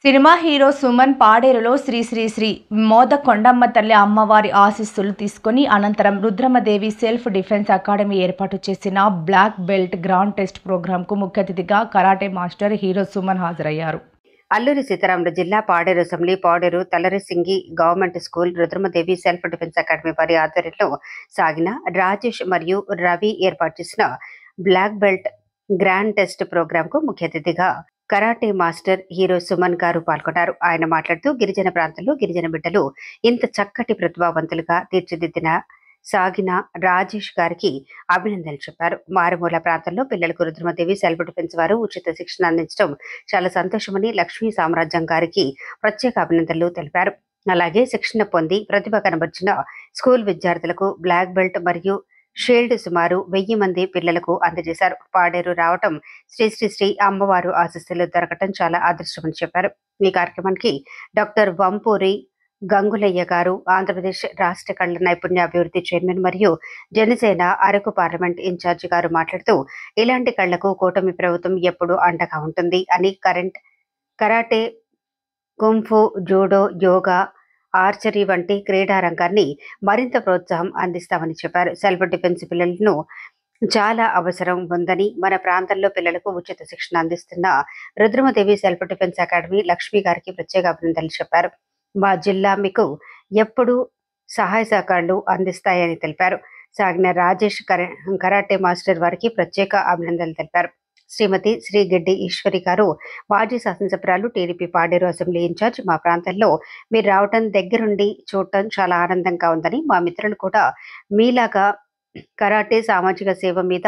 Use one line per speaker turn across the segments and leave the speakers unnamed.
Cinema hero Suman పాడేరులో Shri Shri Shri Modakondamma తల్లి అమ్మవారి ఆశీస్సులు తీసుకుని అనంతరం రుద్రమదేవి సెల్ఫ్ డిఫెన్స్ అకాడమీ ఏర్పాటు చేసిన బ్లాక్ బెల్ట్ గ్రాండ్ టెస్ట్ ప్రోగ్రాంకు ముఖ్య అతిథిగా కరాటే మాస్టర్ హీరో సుమన్ హాజరయ్యారు.
అల్లూరి సీతారామరాజు జిల్లా Paderu assembly Paderu Talarisingi government school Rudramadevi self defence academy వారి ఆధ్వర్యంలో సాగిన రాజేష్ మరియు రవి ఏర్పాటు చేసిన బ్లాక్ బెల్ట్ గ్రాండ్ టెస్ట్ ప్రోగ్రాంకు ముఖ్య అతిథిగా కరాటే మాస్టర్ హీరో సుమన్ గారు పాల్గొన్నారు. ఆయన మాట్లాడుతూ గిరిజన ప్రాంతాల్లో గిరిజన బిడ్డలు ఇంత చక్కటి ప్రతిభావంతులుగా తీర్చిదిద్దిన సాగిన రాజేష్ గారికి అభినందనలు చెప్పారు. మారుమూల ప్రాంతంలో పిల్లలకు రుద్రమదేవి సెల్ఫ్ డిఫెన్స్ వారు ఉచిత శిక్షణ అందించడం చాలా సంతోషమని లక్ష్మీ సామ్రాజ్యం గారికి ప్రత్యేక అభినందనలు తెలిపారు. అలాగే శిక్షణ పొంది ప్రతిభ కనబర్చిన స్కూల్ విద్యార్థులకు బ్లాక్ బెల్ట్ మరియు షీల్డ్ సుమారు 1000 మంది పిల్లలకు అందజేశారు. పాడేరు రావటం శ్రీ శ్రీ శ్రీ అమ్మవారు ఆశీస్సులు దొరకటం చాలా అదృష్టమని చెప్పారు. ఈ కార్యక్రమానికి డాక్టర్ వంపూరి గంగులయ్య గారు, ఆంధ్రప్రదేశ్ రాష్ట్ర కళ నైపుణ్యాభివృద్ధి చైర్మన్ మరియు జనసేన అరకు పార్లమెంట్ ఇన్ఛార్జి గారు మాట్లాడుతూ ఇలాంటి కళ్లకు కూటమి ప్రభుత్వం ఎప్పుడూ అండగా ఉంటుంది అని karate, kung fu, judo, yoga, archery వంటి క్రీడా రంగాన్ని మరింత ప్రోత్సాహం అందిస్తామని చెప్పారు. సెల్ఫ్ డిఫెన్స్ పిల్లలను చాలా అవసరం ఉందని మన ప్రాంతంలో పిల్లలకు ఉచిత శిక్షణ అందిస్తున్న Rudramadevi self defence academy Lakshmi గారికి ప్రత్యేక అభినందనలు చెప్పారు. మా జిల్లా మీకు ఎప్పుడూ సహాయ సహకారాలు అందిస్తాయని తెలిపారు. సాగిన రాజేష్ కరాటే మాస్టర్ వారికి ప్రత్యేక అభినందనలు తెలిపారు. శ్రీమతి శ్రీ గెడ్డి ఈశ్వరి గారు, మాజీ శాసనసభ్యురాలు, టీడీపీ పాడేరు అసెంబ్లీ ఇన్ఛార్జ్, మా ప్రాంతంలో మీరు రావటం దగ్గరుండి చూడటం చాలా ఆనందంగా ఉందని, మా మిత్రులు కూడా మీలాగా కరాటే సామాజిక సేవ మీద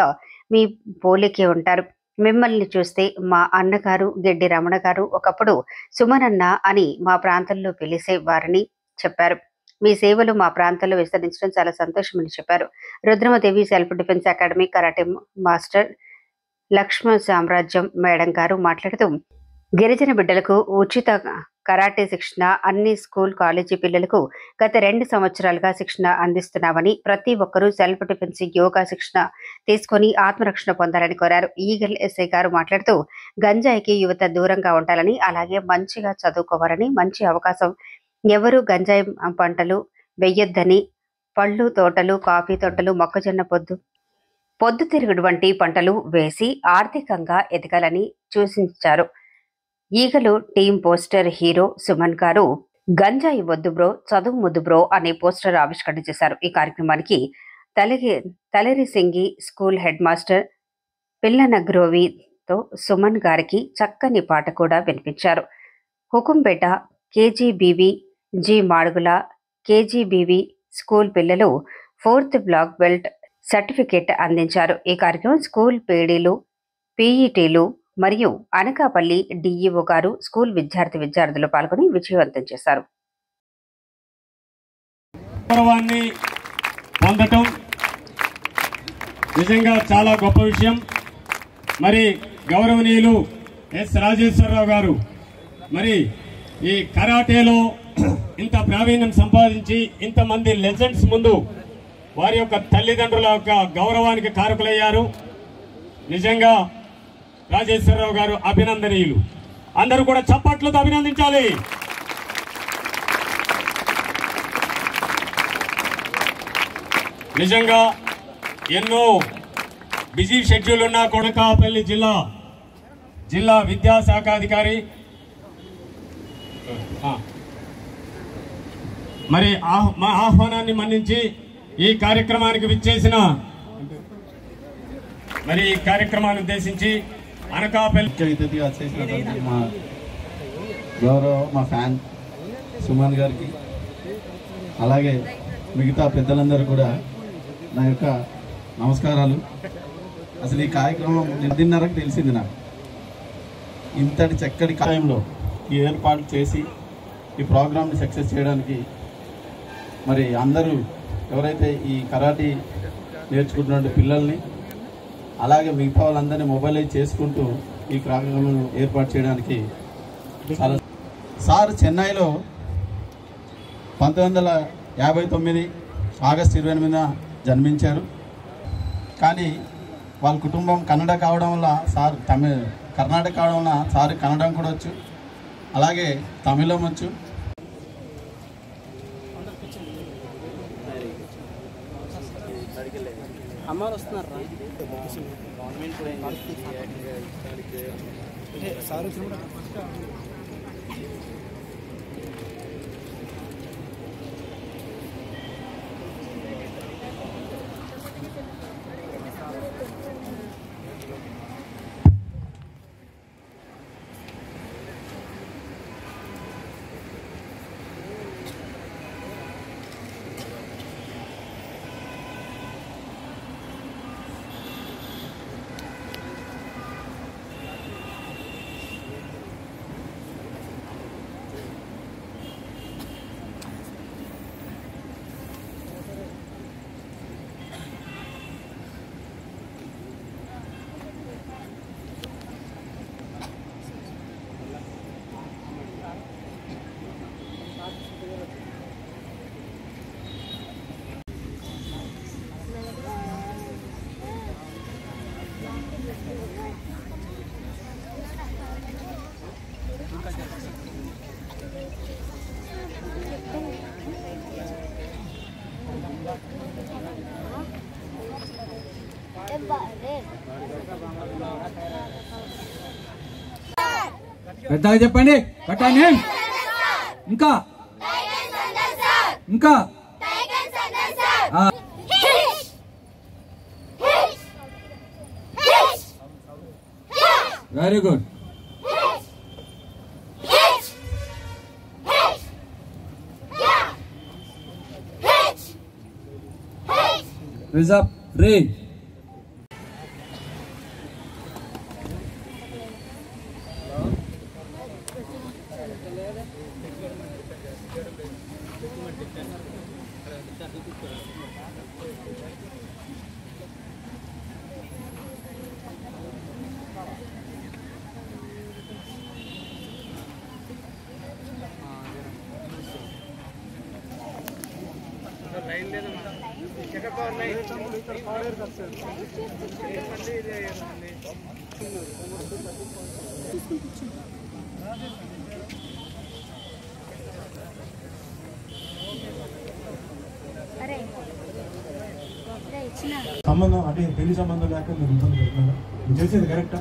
మీ పోలికే ఉంటారు. మిమ్మల్ని చూస్తే మా అన్నగారు గెడ్డి రమణ గారు ఒకప్పుడు సుమనన్న అని మా ప్రాంతంలో పిలిచే వారని చెప్పారు. మీ సేవలు మా ప్రాంతంలో విస్తరించడం చాలా సంతోషమని చెప్పారు. Rudramadevi self defence academy karate master Lakshmi సామ్రాజ్యం మేడం గారు మాట్లాడుతూ గిరిజన బిడ్డలకు ఉచిత కరాటే శిక్షణ అన్ని స్కూల్ కాలేజీ పిల్లలకు గత 2 సంవత్సరాలుగా శిక్షణ అందిస్తున్నామని, ప్రతి ఒక్కరూ సెల్ఫ్ డిఫెన్స్ యోగా శిక్షణ తీసుకుని ఆత్మరక్షణ పొందాలని కోరారు. ఈగల్ ఎస్ఐ గారు మాట్లాడుతూ గంజాయికి యువత దూరంగా ఉండాలని, అలాగే మంచిగా చదువుకోవాలని, మంచి అవకాశం ఎవరు గంజాయి పంటలు వెయ్యొద్దని, పళ్ళు తోటలు, కాఫీ తోటలు, మొక్కజొన్న పొద్దుతిరుగుడు వంటి పంటలు వేసి ఆర్థికంగా ఎదగాలని సూచించారు. ఈగలు టీం పోస్టర్ హీరో సుమన్ గారు గంజాయి వద్దు బ్రో, చదువు ముద్దు బ్రో అనే పోస్టర్ ఆవిష్కరణ చేశారు. ఈ కార్యక్రమానికి తలరిసింగి స్కూల్ హెడ్ మాస్టర్ పిల్లన గ్రోవితో సుమన్ గారికి చక్కని పాట కూడా వినిపించారు. Hukumpeta KGBV G Madugula KGBV school పిల్లలు 4th బ్లాక్ బెల్ట్ సర్టిఫికేట్ అందించారు. ఈ కార్యక్రమం స్కూల్ పీడీలు, పీఈటీలు మరియు అనకాపల్లి డిఈఓ గారు, స్కూల్ విద్యార్థులు పాల్గొని విజయవంతం చేశారు.
గౌరవాన్ని పొందటం నిజంగా చాలా గొప్ప విషయం. మరి గౌరవనీయులు ఎస్ రాజేశ్వరరావు గారు మరి ఈ కరాటేలో ఇంత ప్రావీణ్యం సంపాదించి ఇంతమంది లెజెండ్స్ ముందు వారి యొక్క తల్లిదండ్రుల యొక్క గౌరవానికి కారకులయ్యారు. నిజంగా రాజేశ్వరరావు గారు అభినందనీయులు. అందరూ కూడా చప్పట్లతో అభినందించాలి. నిజంగా ఎన్నో బిజీ షెడ్యూల్ ఉన్న కొడకాపల్లి జిల్లా విద్యాశాఖాధికారి మరి మా ఆహ్వానాన్ని మన్నించి ఈ కార్యక్రమానికి విచ్చేసిన మరి ఈ కార్యక్రమాన్ని ఉద్దేశించి అనకాపల్లి
అతిథిగా చేసినటువంటి మా గౌరవ మా ఫ్యాన్ సుమన్ గారికి, అలాగే మిగతా పెద్దలందరూ కూడా నా యొక్క నమస్కారాలు. అసలు ఈ కార్యక్రమం 10:30కు తెలిసింది నాకు. ఇంతటి చక్కటి టైంలో ఈ ఏర్పాటు చేసి ఈ ప్రోగ్రామ్ని సక్సెస్ చేయడానికి మరి అందరూ ఎవరైతే ఈ కరాటీ నేర్చుకుంటున్న పిల్లల్ని, అలాగే మిగతా వాళ్ళందరినీ మొబైలైజ్ చేసుకుంటూ ఈ కార్యక్రమం ఏర్పాటు చేయడానికి చాలా సార్ చెన్నైలో 1959 ఆగస్టు 28న జన్మించారు. కానీ వాళ్ళ కుటుంబం కన్నడ కావడం వల్ల సార్ కర్ణాటక కావడం వల్ల సార్ కన్నడం కూడా వచ్చు. అలాగే తమిళం వచ్చు.
పెద్దగా చెప్పండి. కట్టానే ఇంకా ఇంకా వెరీ గుడ్. రిజర్వ్ రే
సంబంధం అంటే పెళ్లి సంబంధం లేక మీరు ఇబ్బంది పెడుతున్నారా? మీరు చేసేది కరెక్టా?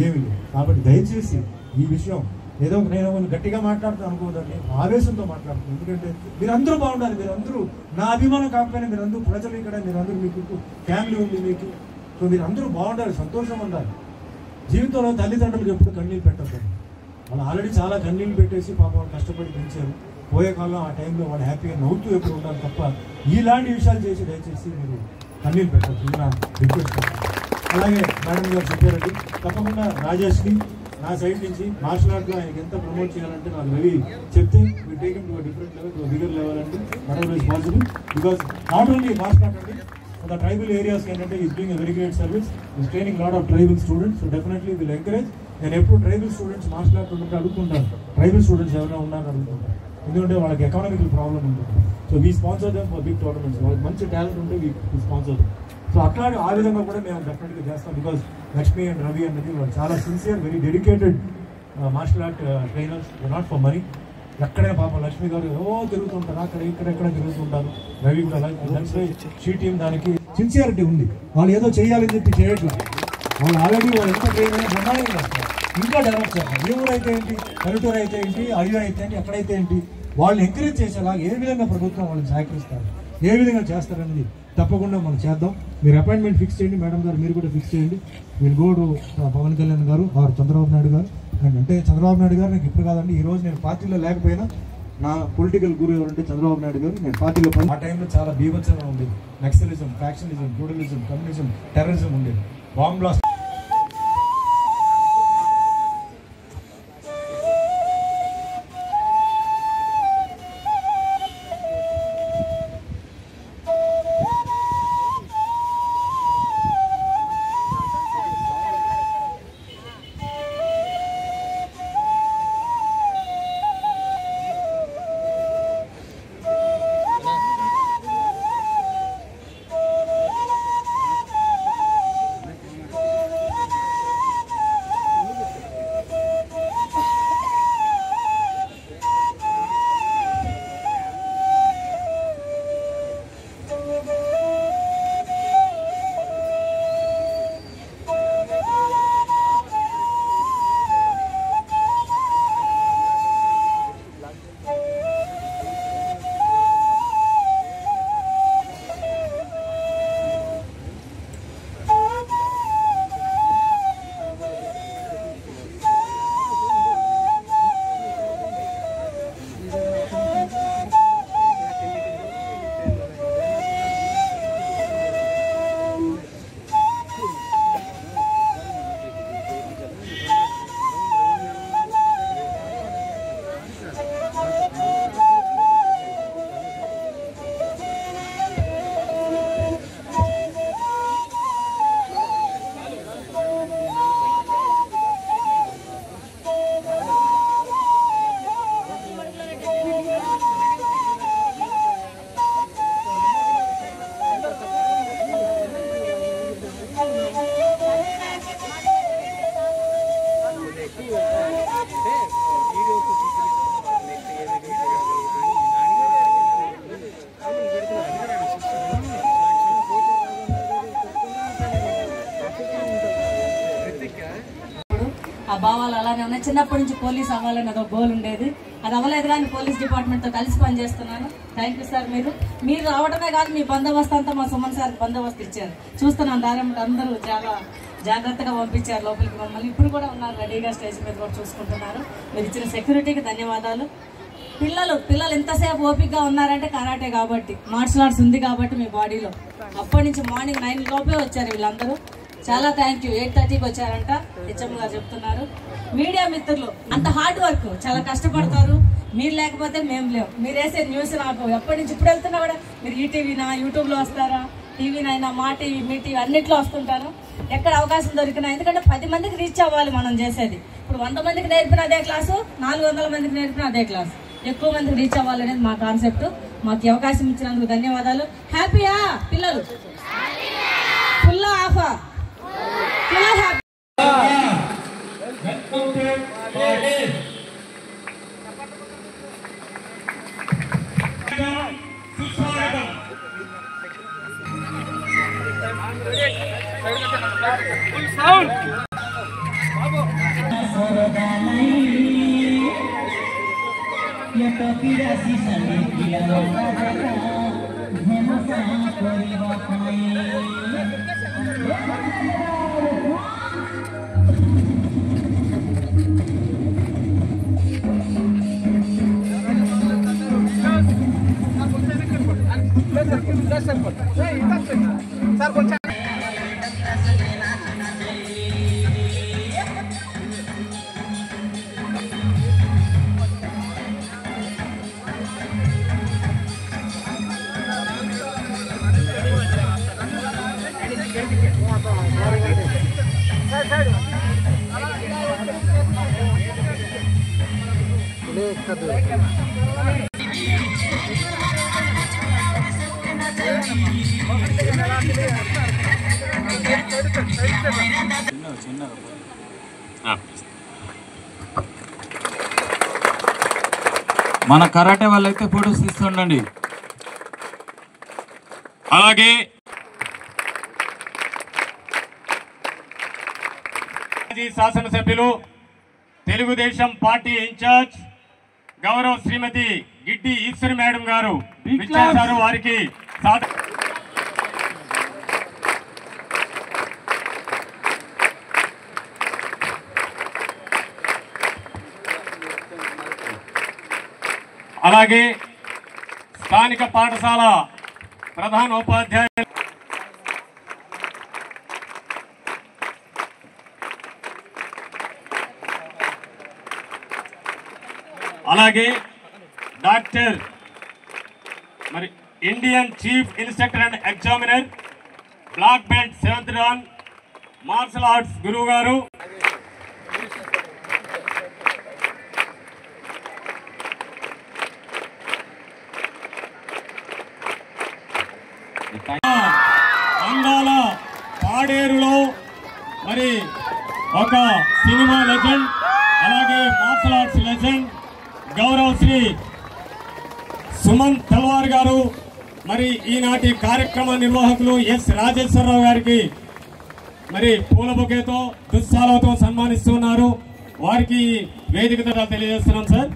ఏమి లేదు. కాబట్టి దయచేసి ఈ విషయం ఏదో నేను గట్టిగా మాట్లాడుతాను అనుకోదండి, ఆవేశంతో మాట్లాడుతున్నాను. ఎందుకంటే మీరందరూ బాగుండాలి. మీరందరూ నా అభిమానం కాకపోయినా మీరందరూ ప్రజలు ఇక్కడ, మీరందరూ మీకు ఫ్యామిలీ ఉంది మీకు. సో మీరందరూ బాగుండాలి, సంతోషం ఉండాలి. జీవితంలో తల్లిదండ్రులకు ఎప్పుడు కన్నీళ్ళు పెట్టద్దు. వాళ్ళు ఆల్రెడీ చాలా కన్నీళ్ళు పెట్టేసి పాపం కష్టపడి పెంచారు. పోయే కాలం ఆ టైంలో వాళ్ళు హ్యాపీగా నవ్వుతూ ఎప్పుడు ఉండాలి తప్ప ఇలాంటి విషయాలు చేసి దయచేసి మీరు కన్నీళ్ళు పెట్టద్దు. ఇది నా రిక్వెస్ట్. అలాగే మేడం గారు చెప్పారండి, తప్పకుండా రాజేష్ని నా సైడ్ నుంచి మార్షల్ ఆర్ట్లో ఆయనకి ఎంత ప్రమోట్ చేయాలంటే నాకు రవి చెప్తే we take him to different level, to bigger level అండి. whatever is possible, because not only martial art అండి, the tribal areas ఏంటంటే is doing a very great service, is training lot of tribal students. So definitely will encourage. నేను ఎప్పుడు tribal students martial art ఉంటే అడుగుతుంటాను, tribal students ఎవరైనా ఉన్నారని అడుగుతుంటాను. ఎందుకంటే వాళ్ళకి ఎకనామికల్ ప్రాబ్లం ఉంటుంది. So we sponsor them for big tournaments. వాళ్ళకి మంచి టాలెంట్ ఉంటే వీ స్పాన్సర్ దెమ్. సో అట్లా ఆ విధంగా కూడా మేము డెఫినెట్గా చేస్తాం. బికాజ్ లక్ష్మి అండ్ రవి అనేది వాళ్ళు చాలా sincere, very dedicated martial art trainers. Not for money. ఎక్కడైనా పాపం లక్ష్మి గారు తిరుగుతుంటారు, అక్కడ ఇక్కడ తిరుగుతుంటారు. రవి కూడా అలాగే. షీ టీమ్ దానికి సిన్సియారిటీ ఉంది. వాళ్ళు ఏదో చేయాలని చెప్పి చేయట్లేదు. వాళ్ళు ఆల్రెడీ వాళ్ళు ఎంత ట్రైన్ అయినా బ్రహ్మాండంగా చేస్తారు, ఇంకా డెవలప్ చేస్తారు. ఏ ఊరు అయితే ఏంటి, పల్లెటూరు అయితే ఏంటి, అడవి అయితే ఏంటి, ఎక్కడైతే ఏంటి, వాళ్ళు ఎంకరేజ్ చేసేలా ఏ విధంగా ప్రభుత్వం వాళ్ళని సహకరిస్తారు, ఏ విధంగా చేస్తారనేది తప్పకుండా మనం చేద్దాం. మీరు అపాయింట్మెంట్ ఫిక్స్ చేయండి, మేడం గారు మీరు కూడా ఫిక్స్ చేయండి. Will go to Pawan Kalyan గారు ఆర్ చంద్రబాబు నాయుడు గారు. అంటే చంద్రబాబు నాయుడు గారు నాకు ఇప్పుడు కాదండి, ఈ రోజు నేను పార్టీలో లేకపోయినా నా పొలిటికల్ గురు ఎవరంటే చంద్రబాబు నాయుడు గారు. నేను పార్టీలో ఆ టైంలో చాలా బీభత్సంగా ఉండేది. Naxalism, factionism, feudalism, communism, terrorism ఉండేది. బాంబ్ బ్లాస్ట్
అలానే ఉన్నాయి. చిన్నప్పటి నుంచి పోలీస్ అవ్వాలని అదొక గోల్ ఉండేది. అది అవ్వలేదు కానీ పోలీస్ డిపార్ట్మెంట్తో కలిసి పనిచేస్తున్నాను. Thank you sir. మీరు రావడమే కాదు, మీ బందోబస్తు అంతా మా సుమన్ సార్ బందోబస్తు ఇచ్చారు. చూస్తున్నాను దారిలో అందరూ చాలా జాగ్రత్తగా పంపించారు లోపలికి మమ్మల్ని. ఇప్పుడు కూడా ఉన్నారు రెడీగా, స్టేజ్ మీద కూడా చూసుకుంటున్నారు. మీరు ఇచ్చిన సెక్యూరిటీకి ధన్యవాదాలు. పిల్లలు ఎంతసేపు ఓపికగా ఉన్నారంటే కరాటే కాబట్టి, మార్షల్ ఆర్ట్స్ ఉంది కాబట్టి మీ బాడీలో. అప్పటి నుంచి మార్నింగ్ 9 లోపే వచ్చారు వీళ్ళందరూ. చాలా థ్యాంక్ యూ. 8:30కి వచ్చారంట హెచ్ఎం గారు చెప్తున్నారు. మీడియా మిత్రులు అంత హార్డ్ వర్క్, చాలా కష్టపడతారు. మీరు లేకపోతే మేము లేవు. మీరు వేసే న్యూస్ నాకు ఎప్పటి నుంచి ఇప్పుడు వెళ్తున్నా కూడా మీరు ఈటీవీనా, యూట్యూబ్లో వస్తారా, టీవీనైనా, మా టీవీ, మీ టీవీ అన్నిట్లో వస్తుంటాను. ఎక్కడ అవకాశం దొరికినా, ఎందుకంటే 10 మందికి రీచ్ అవ్వాలి మనం చేసేది. ఇప్పుడు 100 మందికి నేర్పిన అదే క్లాసు, 400 మందికి నేర్పిన అదే క్లాసు. ఎక్కువ మందికి రీచ్ అవ్వాలనేది మా కాన్సెప్ట్. మాకు అవకాశం ఇచ్చినందుకు ధన్యవాదాలు. హ్యాపీయా పిల్లలు? ఫుల్ ఆఫా? Full happy.
మన కరాటే వాళ్ళైతే ఫోటోస్ తీస్తుండండి.
అలాగే మాజీ శాసనసభ్యులు, తెలుగుదేశం పార్టీ ఇన్ఛార్జ్ గౌరవ శ్రీమతి గిడ్డి ఈశ్వరి మేడం గారు విచ్చేశారు. వారికి అలాగే స్థానిక పాఠశాల ప్రధానోపాధ్యాయులు, అలాగే డాక్టర్ మరి Indian chief instructor and examiner, black belt 7th dan martial arts గురువు గారు, అందాల పాడేరులో మరి ఒక సినిమా లెజెండ్, అలాగే మార్షల్ ఆర్ట్స్ లెజెండ్ గౌరవ శ్రీ సుమన్ తల్వార్ గారు, మరి ఈనాటి కార్యక్రమ నిర్వాహకులు ఎస్ రాజేశ్వరరావు గారికి మరి పూల బొకేతో దుస్సాలతో సన్మానిస్తున్నారు. వారికి వేదిక ద్వారా తెలియజేస్తున్నాం సార్.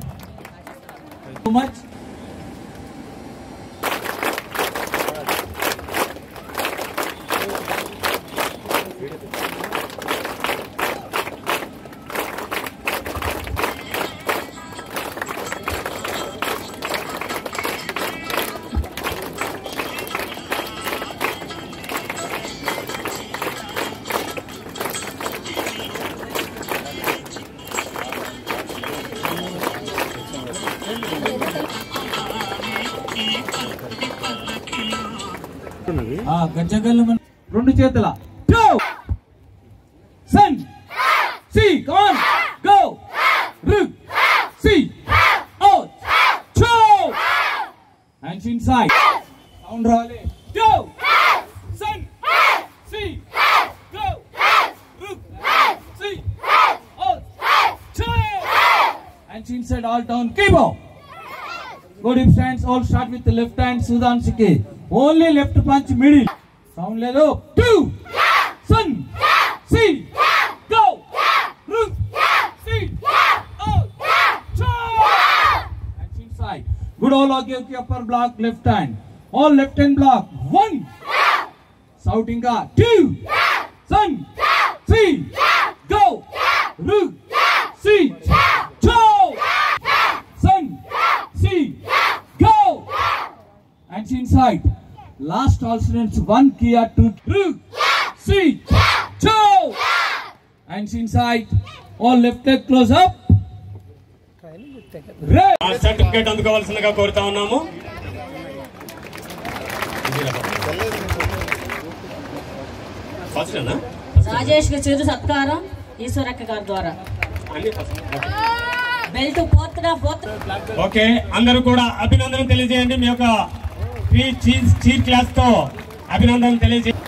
గజ్జగల్లు రెండు చేతుల సన్ సి కమాన్ గో రుక్ సి అవుట్ చో హ్యాండ్స్ ఇన్సైడ్ సౌండ్ రావాలి. గో సన్ సి గో రుక్ సి అవుట్ చో hands inside all down keep up. Go deep stands, all start with the left hand, Sudan Sike. Only left punch middle. Sound ledo. 2, sun, see, go, rook, see. Good, all okay, upper block, left hand. All left hand block. 1. Shouting ka. 2. Sun. 3. Go. Rug. See. Chow. Sun. See. Go. Hands inside. Last alternate 1 Kia 2. Rug. See. Chow. Hands inside. All left leg close up.
Certificate అందుకోవాల్సిందిగా కోరుతా ఉన్నాము.
రాజేష్ కి చిరు సత్కారం ఈశ్వరక్క గారి ద్వారా belt fourth.
Okay, అందరూ కూడా అభినందన తెలియజేయండి. మీ యొక్క ప్రీ చీర్ క్లాస్ తో అభినందన తెలియజేయండి.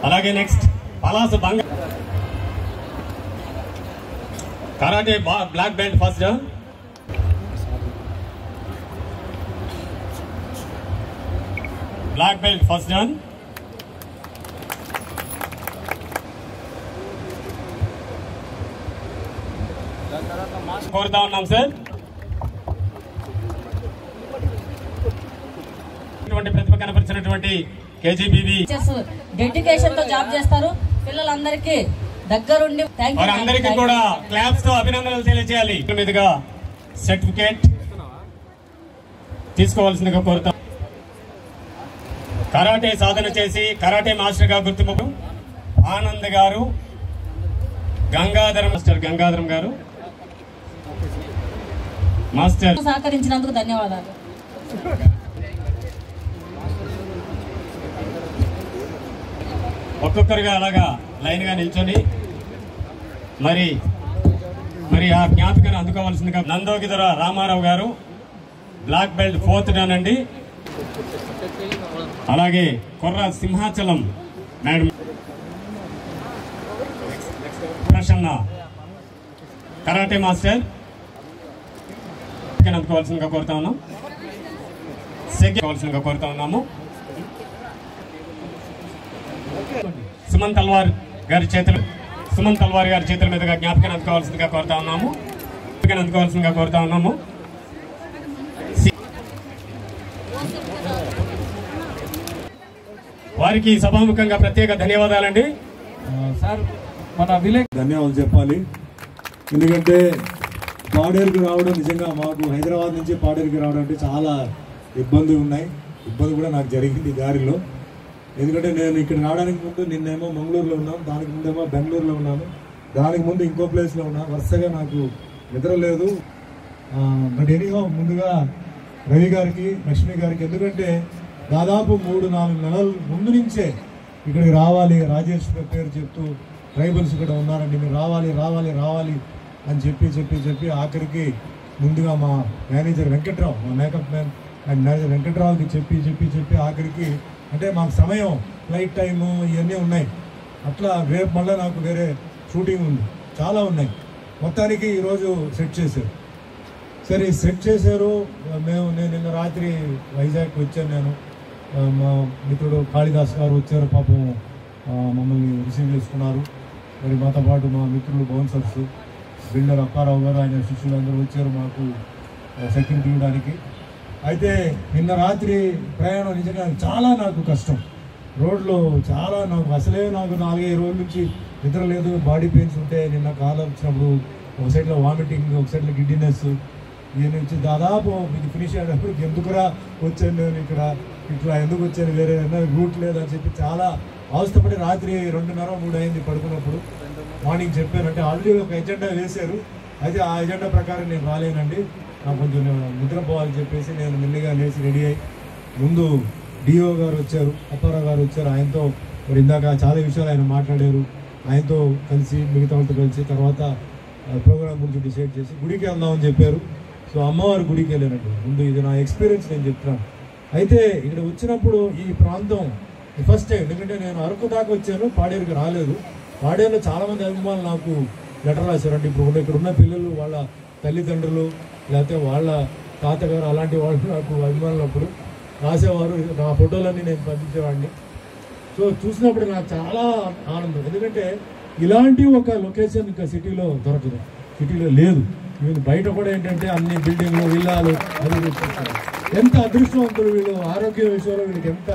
అలాగే నెక్స్ట్ పలాస బంగారు karate black belt first dan. Black belt first dan. కోరుతా ఉన్నాం సార్. ప్రతిభ కనపరిచినటువంటి కేజీబీవీ
డెడికేషన్ తో జాబ్ చేస్తారు. పిల్లలందరికీ దగ్గరుండి
అందరికీ కూడా క్లాప్స్ తో అభినందనలు తెలియజేయాలి. మీదుగా సర్టిఫికేట్ తీసుకోవాల్సిందిగా కోరుతాం. కరాటే సాధన చేసి కరాటే మాస్టర్ గా గుర్తింపు ఆనంద్ గారు, గంగాధరం గారు మాస్టర్
సహకరించినందుకు ధన్యవాదాలు.
ఒక్కొక్కరుగా అలాగా లైన్ గా నిల్చొని మరి ఆ జ్ఞాపికను అందుకోవాల్సిందిగా నందోగిదర రామారావు గారు బ్లాక్ బెల్ట్ ఫోర్త్ డౌన్ అండి. అలాగే Korra Simhachalam madam Prasanna karate master అందుకోవాల్సిందిగా కోరుతా ఉన్నాం. కోరుతా ఉన్నాము. సుమన్ తల్వార్ గారి చేతుల మీదుగా జ్ఞాపకాన్ని అందుకోవాల్సిందిగా కోరుతా ఉన్నాము. వారికి సభాముఖంగా ప్రత్యేక ధన్యవాదాలండి.
సార్ మన విలేజ్
ధన్యవాదాలు చెప్పాలి. ఎందుకంటే పాడేరుకు రావడం నిజంగా మాకు హైదరాబాద్ నుంచి పాడేరుకి రావడం అంటే చాలా ఇబ్బందులు ఉన్నాయి. ఇబ్బంది కూడా నాకు జరిగింది దారిలో. ఎందుకంటే నేను ఇక్కడ రావడానికి ముందు నిన్నేమో మంగళూరులో ఉన్నాను, దానికి ముందేమో బెంగళూరులో ఉన్నాను, దానికి ముందు ఇంకో ప్లేస్లో ఉన్నాను. వరుసగా నాకు నిద్ర లేదు. బట్ ఎనీహో ముందుగా రవి గారికి, లక్ష్మి గారికి, ఎందుకంటే దాదాపు 3-4 నెలల ముందు నుంచే ఇక్కడికి రావాలి, రాజేష్ పేరు చెప్తూ ట్రైబల్స్ ఇక్కడ ఉన్నారండి, మీరు రావాలి రావాలి రావాలి అని చెప్పి ఆఖరికి ముందుగా మా మేనేజర్ వెంకట్రావు, మా మేకప్ మ్యాన్ అండ్ మేనేజర్ వెంకట్రావుకి చెప్పి ఆఖరికి అంటే మాకు సమయం ఫ్లైట్ టైము ఇవన్నీ ఉన్నాయి. అట్లా రేపు మళ్ళీ నాకు వేరే షూటింగ్ ఉంది, చాలా ఉన్నాయి. మొత్తానికి ఈరోజు సెట్ చేశారు. సరే సెట్ చేశారు. నేను నిన్న రాత్రి వైజాగ్ వచ్చాను. నేను మా మిత్రుడు కాళిదాస్ గారు వచ్చారు, పాపం మమ్మల్ని రిసీవ్ చేసుకున్నారు. మరి మాతో పాటు మా మిత్రులు బౌన్సర్స్, బిల్డర్ అప్పారావు గారు, ఆయన శిష్యులు అందరూ వచ్చారు మాకు సెక్యూరిటీ ఇవ్వడానికి. అయితే నిన్న రాత్రి ప్రయాణం నిజంగా చాలా నాకు కష్టం. రోడ్లో చాలా నాకు 4-5 రోజుల నుంచి నిద్ర లేదు, బాడీ పెయిన్స్ ఉంటే నిన్న కాలం వచ్చినప్పుడు ఒక సైడ్లో వామిటింగ్, ఒక సైడ్లో గిడ్డినెస్, ఇవన్నీ వచ్చి దాదాపు ఇది ఫినిష్ అయ్యేటప్పుడు ఎందుకురా వచ్చాను నేను ఇక్కడ, ఇట్లా ఎందుకు వచ్చాను, వేరే రూట్ లేదని చెప్పి చాలా అవస్థపడి రాత్రి 2:30-3 అయింది పడుకున్నప్పుడు. మార్నింగ్ చెప్పానంటే ఆల్రెడీ ఒక ఎజెండా వేశారు, అయితే ఆ ఎజెండా ప్రకారం నేను రాలేనండి, నాకు కొంచెం నిద్రపోవాలని చెప్పేసి నేను మెల్లిగా లేచి రెడీ అయ్యి ముందు డిఓ గారు వచ్చారు, అప్పారావు గారు వచ్చారు. ఆయనతో మరి ఇందాక చాలా విషయాలు ఆయన మాట్లాడారు. ఆయనతో కలిసి మిగతా వాళ్ళతో కలిసి తర్వాత ప్రోగ్రామ్ గురించి డిసైడ్ చేసి గుడికి వెళ్దామని చెప్పారు. సో అమ్మవారి గుడికి వెళ్ళానండి. ముందు ఇది నా ఎక్స్పీరియన్స్ నేను చెప్తాను. అయితే ఇక్కడ వచ్చినప్పుడు ఈ ప్రాంతం ఫస్ట్ టైం, ఎందుకంటే నేను అరకు దాకా వచ్చాను, పాడేరుకి రాలేదు. పాడేరులో చాలామంది అభిమానులు నాకు లెటర్ రాశారంటే ఇప్పుడు ఇక్కడ ఉన్న పిల్లలు వాళ్ళ తల్లిదండ్రులు లేకపోతే వాళ్ళ తాతగారు అలాంటి వాళ్ళు నాకు అభిమానులు అప్పుడు రాసేవారు. నా ఫోటోలన్నీ నేను పంపించేవాడిని. సో చూసినప్పుడు నాకు చాలా ఆనందం. ఎందుకంటే ఇలాంటి ఒక లొకేషన్ ఇంకా సిటీలో దొరకదు, సిటీలో లేదు. వీళ్ళు బయట కూడా ఏంటంటే అన్ని బిల్డింగ్లు విల్లాలు అది చూస్తారు. ఎంత అదృష్టవంతులు వీళ్ళు, ఆరోగ్య విషయంలో వీళ్ళకి ఎంత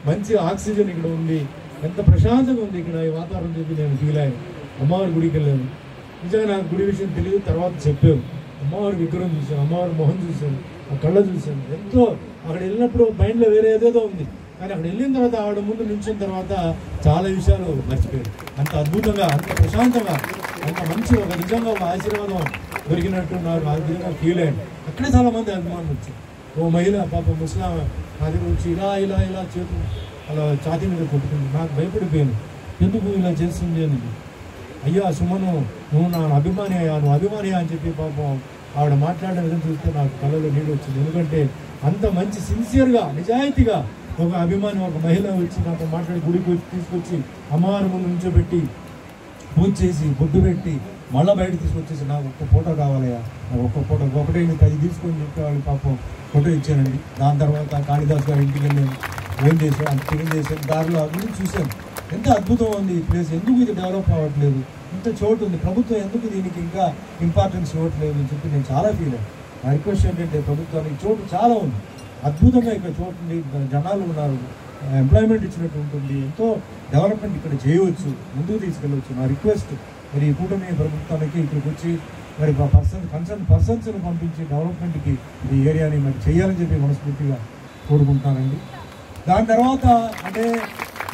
మంచి ఆక్సిజన్ ఇక్కడ ఉంది, ఎంత ప్రశాంతంగా ఉంది ఇక్కడ ఈ వాతావరణం చెప్పి నేను ఫీల్ అయ్యాను. అమ్మవారి గుడికి వెళ్ళాను, నిజంగా నాకు గుడి విషయం తెలియదు, తర్వాత చెప్పాను. అమ్మవారి విగ్రహం చూశాను, అమ్మవారి మొహం చూశాను, ఆ కళ్ళ చూశాను. ఎంతో అక్కడ వెళ్ళినప్పుడు మైండ్లో వేరే ఏదేదో ఉంది, కానీ అక్కడ వెళ్ళిన తర్వాత ఆవిడ ముందు నిలిచిన తర్వాత చాలా విషయాలు మర్చిపోయాను. అంత అద్భుతంగా, అంత ప్రశాంతంగా, అంత మంచి ఒక నిజంగా ఒక ఆశీర్వాదం దొరికినట్టు నాకు ఆ విధంగా ఫీల్ అయ్యాను. అక్కడే చాలా మంది అభిమానులు వచ్చారు. ఓ మహిళ పాప ముస్లాం నా దగ్గర వచ్చి ఇలా ఇలా ఇలా చేతులు అలా ఛాతీ మీద కొట్టుకుంది. నాకు భయపడిపోయాను, ఎందుకు ఇలా చేస్తుంది అని. అయ్యా సుమను, నువ్వు నా అభిమాని అయ్యా, నువ్వు అభిమాని అని చెప్పి పాపం ఆవిడ మాట్లాడిన విధంగా చూస్తే నాకు కళ్ళలో నీళ్ళు వచ్చింది. ఎందుకంటే అంత మంచి సిన్సియర్గా నిజాయితీగా ఒక అభిమాని, ఒక మహిళ వచ్చి నాతో మాట్లాడి గుడికి తీసుకొచ్చి అమ్మవారి ముందు నుంచోబెట్టి పూజ చేసి బొడ్డు పెట్టి మళ్ళీ బయట తీసుకొచ్చేసి నాకు ఒక్క ఫోటో కావాలయ్యా, నాకు ఒక్క ఫోటో ఒకటే అది తీసుకొని చెప్పి వాళ్ళు పాపం ఫోటో ఇచ్చానండి. దాని తర్వాత కాళిదాస్ గారి ఇంటికి వెళ్ళాను, ఫోన్ చేశాను, అంత టిఫిన్ చేశాను, దారిలో అభివృద్ధి చూశాను. ఎంత అద్భుతం ఉంది ఈ ప్లేస్, ఎందుకు ఇది డెవలప్ అవ్వట్లేదు, ఇంత చోటు ఉంది, ప్రభుత్వం ఎందుకు దీనికి ఇంకా ఇంపార్టెన్స్ ఇవ్వట్లేదు అని చెప్పి నేను చాలా ఫీల్ అయ్యాను. నా రిక్వెస్ట్ ఏంటంటే ప్రభుత్వానికి చోటు చాలా ఉంది, అద్భుతంగా ఇక్కడ చోటు ఉంది, జనాలు ఉన్నారు, ఎంప్లాయ్మెంట్ ఇచ్చినట్టు ఉంటుంది, ఎంతో డెవలప్మెంట్ ఇక్కడ చేయవచ్చు, ముందుకు తీసుకెళ్ళవచ్చు. నా రిక్వెస్ట్ మరి ఈ కూటమి ప్రభుత్వానికి ఇక్కడికి వచ్చి మరి కన్సర్న్ పర్సన్స్ని పంపించి డెవలప్మెంట్కి ఈ ఏరియాని మరి చేయాలని చెప్పి మనస్ఫూర్తిగా కోరుకుంటున్నానండి. దాని తర్వాత అంటే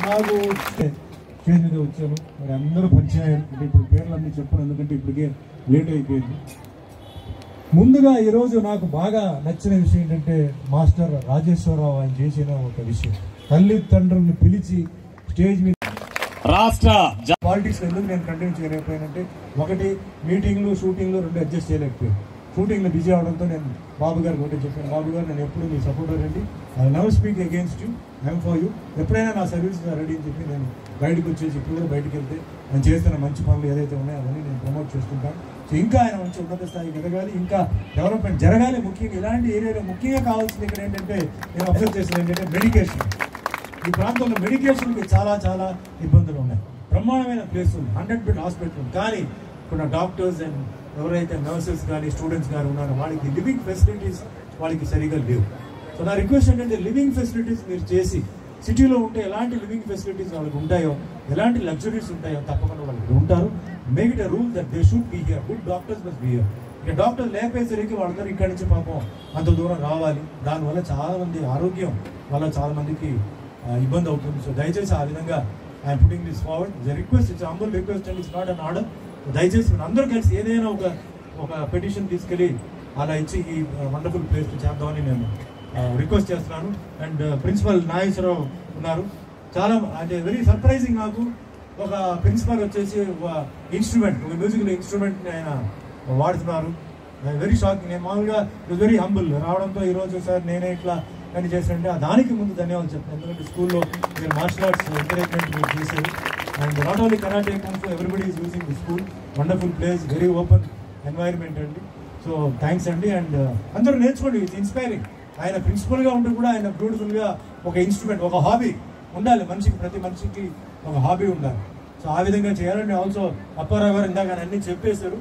నాకు స్టేజ్ మీద వచ్చాను, మరి అందరూ పరిచయం. అంటే ఇప్పుడు పేర్లన్నీ చెప్పను ఎందుకంటే ఇప్పటికే లేట్ అయిపోయింది. ముందుగా ఈరోజు నాకు బాగా నచ్చిన విషయం ఏంటంటే మాస్టర్ రాజేశ్వరరావు ఆయన చేసిన ఒక విషయం, తల్లిదండ్రులను పిలిచి స్టేజ్ మీద
రాష్ట్ర
పాలిటిక్స్ ఎందుకు నేను కంటిన్యూ చేయలేకపోయానంటే, ఒకటి మీటింగ్లు షూటింగ్లు రెండు అడ్జస్ట్ చేయలేకపోయాను. షూటింగ్లో బిజీ అవడంతో నేను బాబు గారికి ఒకటి చెప్పాను, బాబు గారు నేను ఎప్పుడు మీ సపోర్టర్ అండి, I never speak against you, I'm for you, ఎప్పుడైనా నా సర్వీస్ రెడీ అని చెప్పి నేను బయటకు వచ్చేసి ఇప్పుడు కూడా బయటకు వెళ్తే నేను చేస్తున్న మంచి పనులు ఏదైతే ఉన్నాయో అవన్నీ నేను ప్రమోట్ చేసుకుంటాను. సో ఇంకా ఆయన మంచి ఉన్నత స్థాయికి ఎదగాలి, ఇంకా డెవలప్మెంట్ జరగాలి. ముఖ్యంగా ఇలాంటి ఏరియాలో ముఖ్యంగా కావాల్సింది ఇక్కడ ఏంటంటే నేను అబ్జర్వ్ చేసేది ఏంటంటే మెడికేషన్. ఈ ప్రాంతంలో మెడికేషన్కి చాలా చాలా ఇబ్బందులు ఉన్నాయి. బ్రహ్మాండమైన ప్లేస్ ఉంది, 100 బెడ్ హాస్పిటల్ ఉంది, కానీ ఇక్కడ డాక్టర్స్ అండ్ ఎవరైతే నర్సెస్ కానీ స్టూడెంట్స్ కానీ ఉన్నారో వాళ్ళకి లివింగ్ ఫెసిలిటీస్ వాళ్ళకి సరిగా లేవు. సో నా రిక్వెస్ట్ ఏంటంటే లివింగ్ ఫెసిలిటీస్ మీరు చేసి సిటీలో ఉంటే ఎలాంటి లివింగ్ ఫెసిలిటీస్ వాళ్ళకి ఉంటాయో, ఎలాంటి లగ్జరీస్ ఉంటాయో తప్పకుండా వాళ్ళకి ఉంటారు. Make it a rule that they should be here, good doctors must be here. ఇక డాక్టర్ లేకపోయేసరికి వాళ్ళందరూ ఇక్కడి నుంచి పాపం అంత దూరం రావాలి, దానివల్ల చాలామంది ఆరోగ్యం వల్ల చాలామందికి ఇబ్బంది అవుతుంది. సో దయచేసి ఆ విధంగా I'm putting this forward. The request, it's humble request and it's not an order. దయచేసి మీరు అందరూ కలిసి ఏదైనా ఒక పిటిషన్ తీసుకెళ్ళి అలా ఇచ్చి ఈ వండర్ఫుల్ ప్లేస్ చేద్దామని నేను రిక్వెస్ట్ చేస్తున్నాను. అండ్ ప్రిన్సిపల్ నాగేశ్వరరావు ఉన్నారు, చాలా అంటే వెరీ సర్ప్రైజింగ్. నాకు ఒక ప్రిన్సిపల్ వచ్చేసి ఒక ఇన్స్ట్రుమెంట్, ఒక మ్యూజికల్ ఇన్స్ట్రుమెంట్ని ఆయన వాడుతున్నారు. Very shocking. నేను మామూలుగా ఇట్ వెరీ హంబుల్ రావడంతో ఈరోజు సార్ నేనే ఇట్లా అని చేశానంటే దానికి ముందు ధన్యవాదాలు చెప్తాను. ఎందుకంటే స్కూల్లో మీరు మార్షల్ ఆర్ట్స్ ఎంకరేజ్మెంట్ మీరు చేశారు. And not only karate kung fu, everybody is using the school, wonderful place, very open environment అండి. సో థ్యాంక్స్ అండి. అండ్ అందరూ నేర్చుకోండి, ఇట్స్ ఇన్స్పైరింగ్. ఆయన ప్రిన్సిపల్గా ఉంటూ కూడా ఆయన బ్యూటిఫుల్గా ఒక ఇన్స్ట్రుమెంట్, ఒక హాబీ ఉండాలి మనిషికి, ప్రతి మనిషికి ఒక హాబీ ఉండాలి. సో ఆ విధంగా చేయాలని ఆల్సో అప్పారావు గారు ఇందాక ఆయన అన్నీ చెప్పేశారు.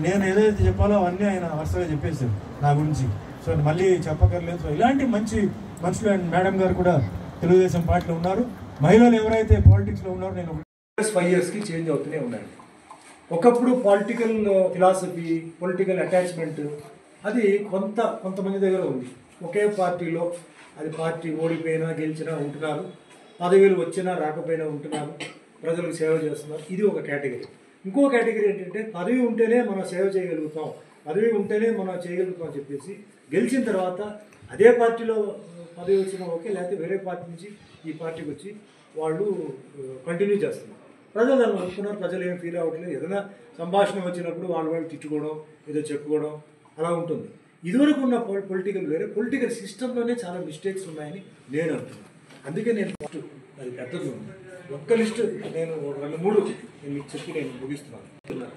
నేను ఏదైతే చెప్పాలో అవన్నీ ఆయన వరుసగా చెప్పేశారు నా గురించి. సో మళ్ళీ చెప్పక్కర్లేదు. సో ఇలాంటి మంచి మనుషులు అండ్ మేడం గారు కూడా తెలుగుదేశం పార్టీలో ఉన్నారు. మహిళలు ఎవరైతే పాలిటిక్స్లో ఉన్నారో నేను 5 yearsకి చేంజ్ అవుతూనే ఉన్నాను. ఒకప్పుడు పొలిటికల్ ఫిలాసఫీ, పొలిటికల్ అటాచ్మెంట్ అది కొంతమంది దగ్గర ఉంది. ఒకే పార్టీలో అది పార్టీ ఓడిపోయినా గెలిచినా ఉంటున్నారు, పదవులు వచ్చినా రాకపోయినా ఉంటున్నారు, ప్రజలకు సేవ చేస్తున్నారు. ఇది ఒక కేటగిరీ. ఇంకో కేటగిరీ ఏంటంటే పదవి ఉంటేనే మనం సేవ చేయగలుగుతాం, పదవి ఉంటేనే మనం చేయగలుగుతాం అని చెప్పేసి గెలిచిన తర్వాత అదే పార్టీలో పదవి వచ్చినా ఓకే, లేకపోతే వేరే పార్టీ నుంచి ఈ పార్టీకి వచ్చి వాళ్ళు కంటిన్యూ చేస్తున్నారు. ప్రజలు దాన్ని అనుకున్నారు, ప్రజలు ఏం ఫీల్ అవ్వట్లేదు. ఏదైనా సంభాషణ వచ్చినప్పుడు వాళ్ళు తిట్టుకోవడం, ఏదో చెప్పుకోవడం అలా ఉంటుంది. ఇదివరకు ఉన్న పొలిటికల్ వేరే, పొలిటికల్ సిస్టంలోనే చాలా మిస్టేక్స్ ఉన్నాయని నేను అంటున్నాను. అందుకే నేను ఫస్ట్ అది పెద్దది ఉంది. ఒక్క లిస్టు నేను 2-3 నేను మీకు చెప్పి నేను ముగిస్తున్నాను.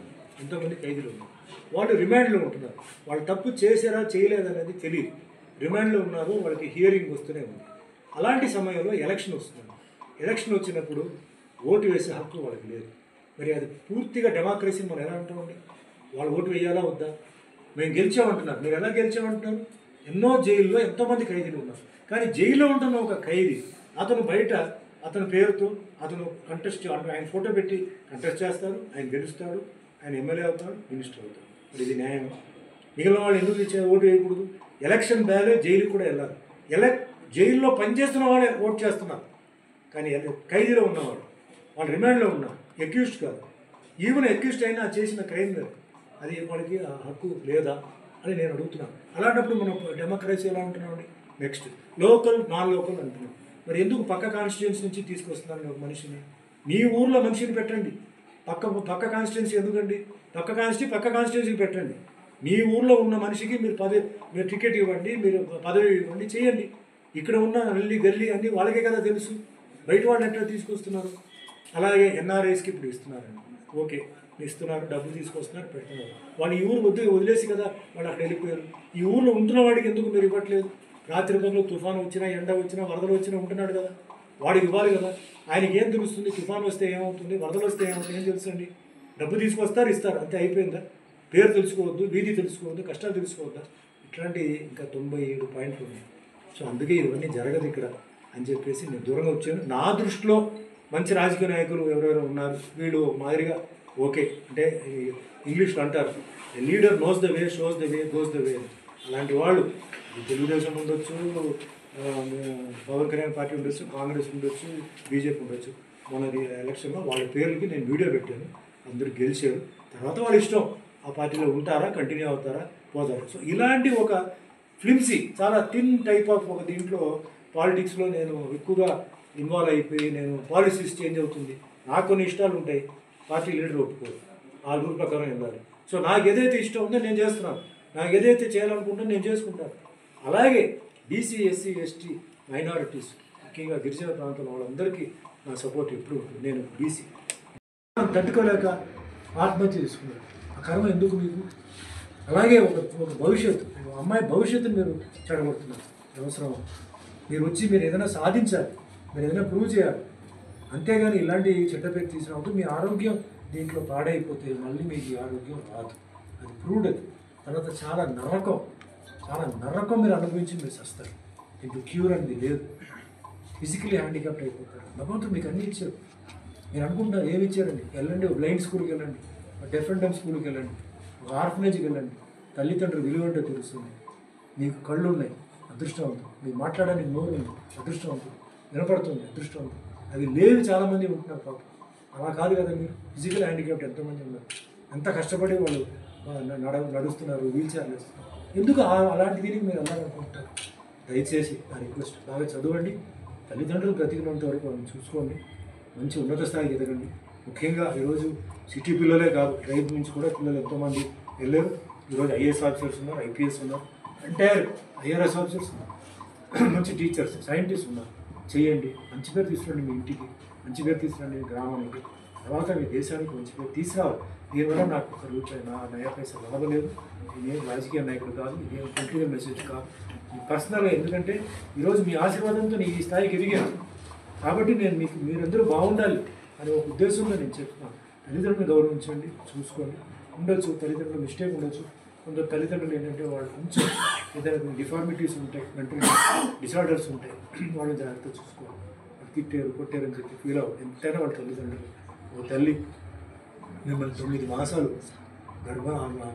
ఎంతోమంది ఖైదీలు ఉన్నారు, వాళ్ళు రిమాండ్లో ఉంటున్నారు. వాళ్ళు తప్పు చేశారా చేయలేదనేది తెలియదు, రిమాండ్లో ఉన్నారు, వాళ్ళకి హియరింగ్ వస్తూనే ఉంది. అలాంటి సమయంలో ఎలక్షన్ వస్తుంది. ఎలక్షన్ వచ్చినప్పుడు ఓటు వేసే హక్కు వాళ్ళకి లేదు. మరి అది పూర్తిగా డెమోక్రసీని మనం ఎలా అంటామండి? వాళ్ళు ఓటు వేయాలా వద్దా? మేము గెలిచామంటున్నారు. మీరు ఎలా గెలిచామంటున్నారు? ఎన్నో జైల్లో ఎంతోమంది ఖైదీలు ఉన్నారు. కానీ జైల్లో ఉంటున్న ఒక ఖైదీ అతను బయట అతని పేరుతో అతను కంటెస్ట్, ఆయన ఫోటో పెట్టి కంటెస్ట్ చేస్తారు, ఆయన గెలుస్తాడు, ఆయన ఎమ్మెల్యే అవుతాడు, మినిస్టర్ అవుతాడు. మరి ఇది న్యాయం? మిగిలిన వాళ్ళు ఎందుకు ఓటు వేయకూడదు? ఎలక్షన్ బ్యాలే జైలుకి కూడా వెళ్ళాలి. జైల్లో పనిచేస్తున్న వాళ్ళే ఓటు చేస్తున్నారు, కానీ ఖైదీలో ఉన్నవాడు, వాళ్ళు రిమాండ్లో ఉన్నారు, అక్యూజ్డ్ కాదు. ఈవెన్ అక్యూజ్డ్ అయినా చేసిన క్రైమ్ లేదు, అది వాళ్ళకి ఆ హక్కు లేదా అని నేను అడుగుతున్నాను. అలాంటప్పుడు మనం డెమోక్రసీ ఎలా ఉంటున్నామండి? నెక్స్ట్ లోకల్, నాన్ లోకల్ అంటున్నాం. మరి ఎందుకు పక్క కాన్స్టిట్యుయెన్సీ నుంచి తీసుకొస్తున్నాను ఒక మనిషిని? మీ ఊర్లో మనిషిని పెట్టండి. పక్క కాన్స్టిట్యుయెన్సీ ఎందుకండి? పక్క కాన్స్టిట్యుయెన్సీకి పెట్టండి. మీ ఊర్లో ఉన్న మనిషికి మీరు టికెట్ ఇవ్వండి, మీరు పదవి ఇవ్వండి, చేయండి. ఇక్కడ ఉన్న గల్లీ అన్నీ వాళ్ళకే కదా తెలుసు. బయట వాళ్ళు ఎట్లా తీసుకొస్తున్నారు? అలాగే ఎన్ఆర్ఐస్కి ఇప్పుడు ఇస్తున్నారండి. ఓకే, ఇస్తున్నారు, డబ్బు తీసుకొస్తున్నారు, పెడుతున్నారు. వాళ్ళు ఈ ఊరు వదిలేసి కదా వాళ్ళు అక్కడ వెళ్ళిపోయారు. ఈ ఊర్లో ఉంటున్న వాడికి ఎందుకు మీరు ఇవ్వట్లేదు? రాత్రి పగలు తుఫాను వచ్చినా, ఎండ వచ్చినా, వరదలు వచ్చినా ఉంటున్నాడు కదా, వాడికి ఇవ్వాలి కదా. ఆయనకి ఏం తెలుస్తుంది? తుఫాను వస్తే ఏమవుతుంది, వరదలు వస్తే ఏమవుతుంది, ఏం తెలుసండి? డబ్బు తీసుకొస్తారు, ఇస్తారు, అంతే, అయిపోయిందా? పేరు తెలుసుకోవద్దు, వీధి తెలుసుకోవద్దు, కష్టాలు తెలుసుకోవద్దా? ఇట్లాంటి ఇంకా 97 పాయింట్లు ఉన్నాయి. సో అందుకే ఇవన్నీ జరగదు ఇక్కడ అని చెప్పేసి నేను దూరంగా వచ్చాను. నా దృష్టిలో మంచి రాజకీయ నాయకులు ఎవరెవరు ఉన్నారు, వీళ్ళు మాదిరిగా ఓకే అంటే ఇంగ్లీష్లో అంటారు, leader knows the way, shows the way, goes the way. అలాంటి వాళ్ళు తెలుగుదేశం ఉండొచ్చు, పవన్ కళ్యాణ్ పార్టీ ఉండొచ్చు, కాంగ్రెస్ ఉండొచ్చు, బీజేపీ ఉండొచ్చు. మన ఎలక్షన్లో వాళ్ళ పేర్లకి నేను వీడియో పెట్టాను, అందరూ గెలిచారు. తర్వాత వాళ్ళ ఇష్టం, ఆ పార్టీలో ఉంటారా, కంటిన్యూ అవుతారా, పోతారు. సో ఇలాంటి ఒక ఫ్లిమ్సీ, చాలా థిన్ టైప్ ఆఫ్ ఒక దీంట్లో పాలిటిక్స్లో నేను ఎక్కువగా ఇన్వాల్వ్ అయిపోయి నేను పాలసీస్ చేంజ్ అవుతుంది. నాకు కొన్ని ఇష్టాలు ఉంటాయి, పార్టీ లీడర్ ఒప్పుకోరు, ఆ రూల్ ప్రకారం వెళ్ళాలి. సో నాకు ఏదైతే ఇష్టం ఉందో నేను చేస్తున్నాను, నాకు ఏదైతే చేయాలనుకుంటే నేను చేసుకుంటాను. అలాగే బీసీ, ఎస్సీ, ఎస్టీ, మైనారిటీస్, ముఖ్యంగా గిరిజన ప్రాంతంలో వాళ్ళందరికీ నా సపోర్ట్ ఎప్పుడు ఉంటుంది. నేను బీసీ తట్టుకోలేక ఆత్మహత్య చేసుకున్నాను. ఆ కర్మ ఎందుకు మీకు? అలాగే ఒక భవిష్యత్తు, ఒక అమ్మాయి భవిష్యత్తుని మీరు చెడగొడుతున్నారు. అవసరం మీరు వచ్చి మీరు ఏదైనా సాధించాలి, మీరు ఏదైనా ప్రూవ్ చేయాలి. అంతేగాని ఇలాంటి చెడ్డ పేరు తీసినప్పుడు మీ ఆరోగ్యం దీంట్లో పాడైపోతే మళ్ళీ మీకు ఈ ఆరోగ్యం రాదు. అది ప్రూవ్డ్. అది తర్వాత చాలా నరకం మీరు అనుభవించి మీరు వస్తారు. ఇంటూ క్యూర్ అనేది లేదు. ఫిజికలీ హ్యాండిక్యాప్ట్ అయిపోతారు. భగవంతుడు మీకు అన్నీ ఇచ్చారు. మీరు అనుకుంటారు ఏమి ఇచ్చారండి? వెళ్ళండి, బ్లైండ్ స్కూల్కి వెళ్ళండి, డెఫ్ అండ్ డమ్ స్కూల్కి వెళ్ళండి, ఒక ఆర్ఫనేజ్కి వెళ్ళండి. తల్లిదండ్రులు విలువ అంటే తెలుస్తుంది. మీకు కళ్ళు ఉన్నాయి, అదృష్టవంతులు. మీరు మాట్లాడడానికి నోరు ఉంది, అదృష్టవంతులు. వినపడుతుంది, అదృష్టవంతులు. అవి లేవు, చాలామంది ఉంటున్నారు పాపం. అలా కాదు కదా. మీరు ఫిజికల్ హ్యాండిక్యాప్ట్ ఎంతోమంది ఉన్నారు, ఎంత కష్టపడి వాళ్ళు నడుస్తున్నారు, వీల్ చైర్లు వేస్తున్నారు. ఎందుకు అలాంటి దీనికి మీరు వెళ్ళాలనుకుంటారు? దయచేసి నా రిక్వెస్ట్, బాగా చదవండి, తల్లిదండ్రులు బ్రతికినంత వరకు వాళ్ళని చూసుకోండి, మంచి ఉన్నత స్థాయికి ఎదగండి. ముఖ్యంగా ఈరోజు సిటీ పిల్లలే కాదు, ట్రైబ్ నుంచి కూడా పిల్లలు ఎంతోమంది వెళ్ళారు. ఈరోజు ఐఏఎస్ ఆఫీసర్స్ ఉన్నారు, ఐపీఎస్ ఉన్నారు, ఎంటైర్ ఐఆర్ఎస్ ఆఫీసర్స్ ఉన్నారు, మంచి టీచర్స్, సైంటిస్ట్ ఉన్నారు. చేయండి, మంచి పేరు తీసుకురండి, మీ ఇంటికి మంచి పేరు తీసుకురండి, గ్రామానికి, తర్వాత మీ దేశానికి మంచి పేరు తీసుకురావాలి. దీనివల్ల నాకు ఒక రూపాయి నా నయా పైసా లాభలేదు. ఇదేం రాజకీయ నాయకుడు కాదు, ఇదేం పొలిటికల్ మెసేజ్ కాదు, మీ పర్సనల్గా. ఎందుకంటే ఈరోజు మీ ఆశీర్వాదంతో నేను ఈ స్థాయికి ఎదిగాను కాబట్టి నేను మీరందరూ బాగుండాలి అనే ఒక ఉద్దేశంలో నేను చెప్తున్నాను. తల్లిదండ్రులను గౌరవించండి, చూసుకోండి. ఉండొచ్చు తల్లిదండ్రులు మిస్టేక్ ఉండొచ్చు. కొందరు తల్లిదండ్రులు ఏంటంటే వాళ్ళు కొంచెం ఏదైనా డిఫార్మిటీస్ ఉంటాయి, మెంటల్ డిసార్డర్స్ ఉంటాయి, వాళ్ళు జాగ్రత్తగా చూసుకోవాలి. వాళ్ళు తిట్టారు, కొట్టారని చెప్పి ఫీల్ అవ్వదు. ఎంతైనా వాళ్ళ తల్లిదండ్రులు. ఓ తల్లి మిమ్మల్ని 9 మాసాలు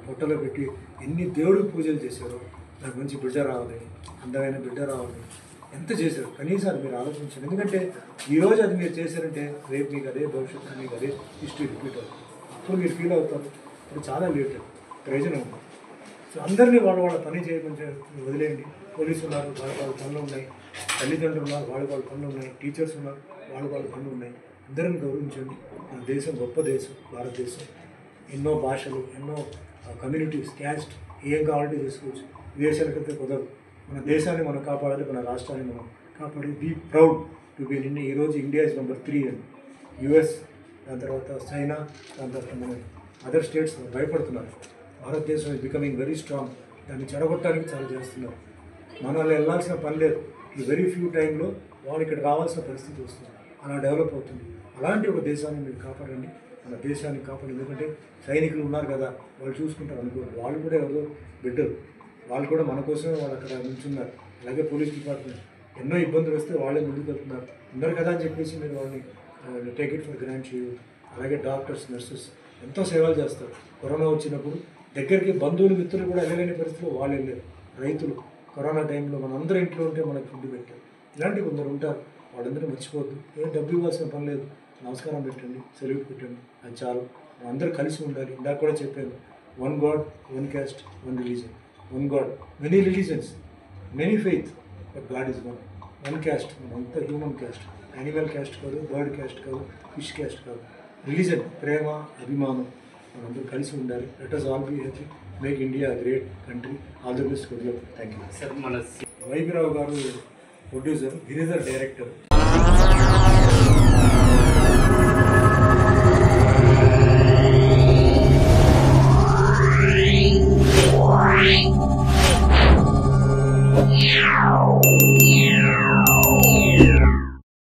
పొట్టలో పెట్టి ఎన్ని దేవుడికి పూజలు చేశారో, నాకు మంచి బిడ్డ రావాలి, అందమైన బిడ్డ రావాలి, ఎంత చేశారు కనీసం అది మీరు ఆలోచించండి. ఎందుకంటే ఈరోజు అది మీరు చేశారంటే రేపు మీకు అదే భవిష్యత్తు, మీకు అదే హిస్టరీ రిపీట్ అవుతుంది. అప్పుడు మీరు ఫీల్ అవుతారు. ఇప్పుడు చాలా లేట్, ప్రయోజనం ఉంది. సో అందరినీ వాళ్ళ పని చేయమని వదిలేయండి. పోలీసులు ఉన్నారు, వాళ్ళ పనులు ఉన్నాయి, తల్లిదండ్రులు ఉన్నారు, వాళ్ళ పనులు ఉన్నాయి, టీచర్స్ ఉన్నారు, వాళ్ళ పనులు ఉన్నాయి. అందరిని గౌరవించండి. మన దేశం గొప్ప దేశం, భారతదేశం. ఎన్నో భాషలు, ఎన్నో కమ్యూనిటీస్, క్యాస్ట్, ఏం కావాలంటే చేసుకోవచ్చు. విదేశాలకైతే కుదరదు. మన దేశాన్ని మనం కాపాడాలి, మన రాష్ట్రాన్ని మనం కాపాడాలి. Be proud to be in. ఈరోజు ఇండియా ఇస్ నెంబర్ 3 అండి. యుఎస్, దాని తర్వాత చైనా, దాని తర్వాత మన అదర్ స్టేట్స్ భయపడుతున్నారు. భారతదేశం ఇస్ బికమింగ్ వెరీ స్ట్రాంగ్. దాన్ని చెడగొట్టడానికి చాలా చేస్తున్నారు. మనల్ని వెళ్ళాల్సిన పని లేదు. ఈ వెరీ ఫ్యూ టైంలో వాళ్ళు ఇక్కడ రావాల్సిన పరిస్థితి వస్తుంది. అలా డెవలప్ అవుతుంది. అలాంటి ఒక దేశాన్ని మీరు కాపాడండి. మన దేశానికి కాపాడు. ఎందుకంటే సైనికులు ఉన్నారు కదా, వాళ్ళు చూసుకుంటారు అనుకో, వాళ్ళు కూడా ఎవరో బిడ్డలు, వాళ్ళు కూడా మన కోసమే వాళ్ళు అక్కడ నిల్చున్నారు. అలాగే పోలీస్ డిపార్ట్మెంట్ ఎన్నో ఇబ్బందులు వస్తే వాళ్ళే ముందుకు వెళ్తున్నారు, ఉన్నారు కదా అని చెప్పేసి మీరు వాళ్ళని టేక్ ఇట్ ఫర్ గ్రాంట్ చేయదు. అలాగే డాక్టర్స్, నర్సెస్ ఎంతో సేవలు చేస్తారు. కరోనా వచ్చినప్పుడు దగ్గరికి బంధువులు, మిత్రులు కూడా వెళ్ళలేని పరిస్థితిలో వాళ్ళు వెళ్ళారు. రైతులు కరోనా టైంలో మనందరూ ఇంట్లో ఉంటే మనకు ఫుడ్ పెట్టారు. ఇలాంటివి కొందరు ఉంటారు, వాళ్ళందరూ మర్చిపోద్దు. ఏం డబ్బు ఇవ్వాల్సిన పని లేదు, నమస్కారం పెట్టండి, సెల్యూట్ పెట్టండి, అది చాలు. అందరూ కలిసి ఉండాలి. ఇందాక కూడా చెప్పాను, one God, one caste, one religion. One God, many religions, many faith, but God is one. One caste, అంతా హ్యూమన్ క్యాస్ట్, యానిమల్ క్యాస్ట్ కాదు, బర్డ్ క్యాస్ట్ కాదు, ఫిష్ క్యాస్ట్ కాదు. రిలీజన్, ప్రేమ, అభిమానం, మనందరూ కలిసి ఉండాలి. Let us all be happy, make India great country. All the best. Thank you. Y B Rao గారు ప్రొడ్యూసర్, గిరిధర్ డైరెక్టర్.